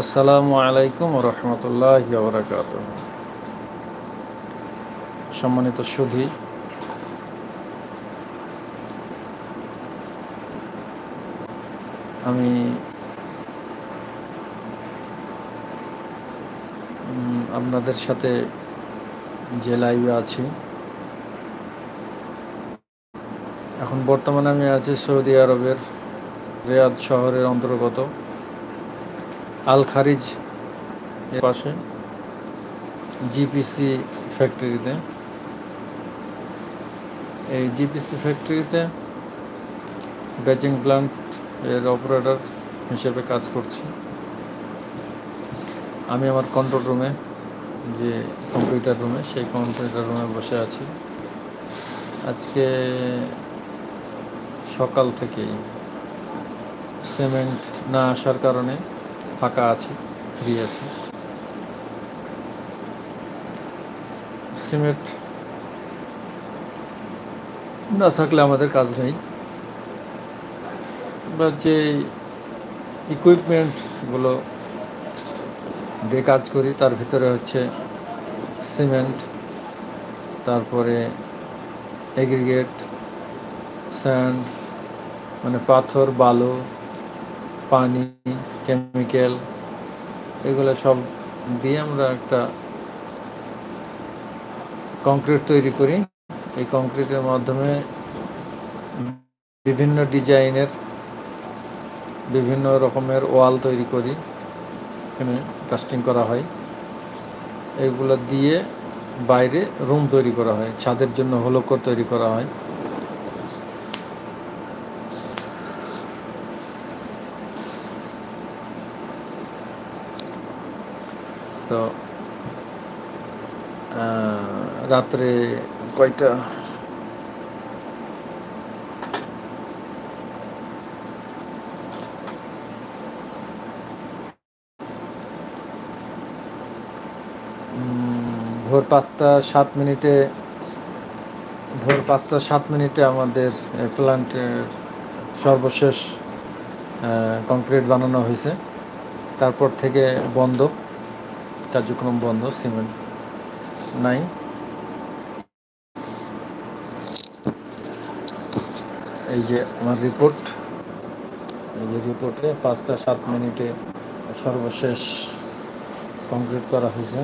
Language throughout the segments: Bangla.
আসসালামু আলাইকুম ওয়া রাহমাতুল্লাহি ওয়া বারাকাতুহু। সম্মানিত সুধী, আমি আপনাদের সাথে যে লাইভে আছি, এখন বর্তমানে আমি আছি সৌদি আরবের রিয়াদ শহরের অন্তর্গত আল খারিজ এর পাশে জিপিসি ফ্যাক্টরিতে। এই জিপিসি ফ্যাক্টরিতে ব্যাচিং প্ল্যান্ট এর অপারেটর হিসেবে কাজ করছি। আমি আমার কন্ট্রোল রুমে, যে কম্পিউটার রুমে, সেই কম্পিউটার রুমে বসে আছি। আজকে সকাল থেকেই সিমেন্ট না আসার কারণে ফাঁকা আছি, ফ্রি আছি। সিমেন্ট না থাকলে আমাদের কাজ নেই, বা যে ইকুইপমেন্টগুলো দিয়ে কাজ করি তার ভিতরে হচ্ছে সিমেন্ট, তারপরে এগ্রিগেট, স্যান্ড মানে পাথর, বালু, পানি, কেমিক্যাল, এগুলো সব দিয়ে আমরা একটা কংক্রিট তৈরি করি। এই কংক্রিটের মাধ্যমে বিভিন্ন ডিজাইনের বিভিন্ন রকমের ওয়াল তৈরি করি, এখানে কাস্টিং করা হয়। এইগুলো দিয়ে বাইরে রুম তৈরি করা হয়, ছাদের জন্য হলকর তৈরি করা হয়। তো রাত্রে কয়টা, ভোর 5টা 7 মিনিটে আমাদের প্ল্যান্টের সর্বশেষ কংক্রিট বানানো হয়েছে। তারপর থেকে বন্ধ, কার্যক্রম বন্ধ, সিমেন্ট নাই। এই যে আমার রিপোর্ট, এই যে রিপোর্টে 5টা 7 মিনিটে সর্বশেষ কংক্রিট করা হয়েছে।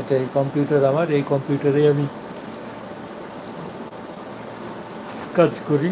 এটা এই কম্পিউটার আমার, এই কম্পিউটারে আমি কাজ করি।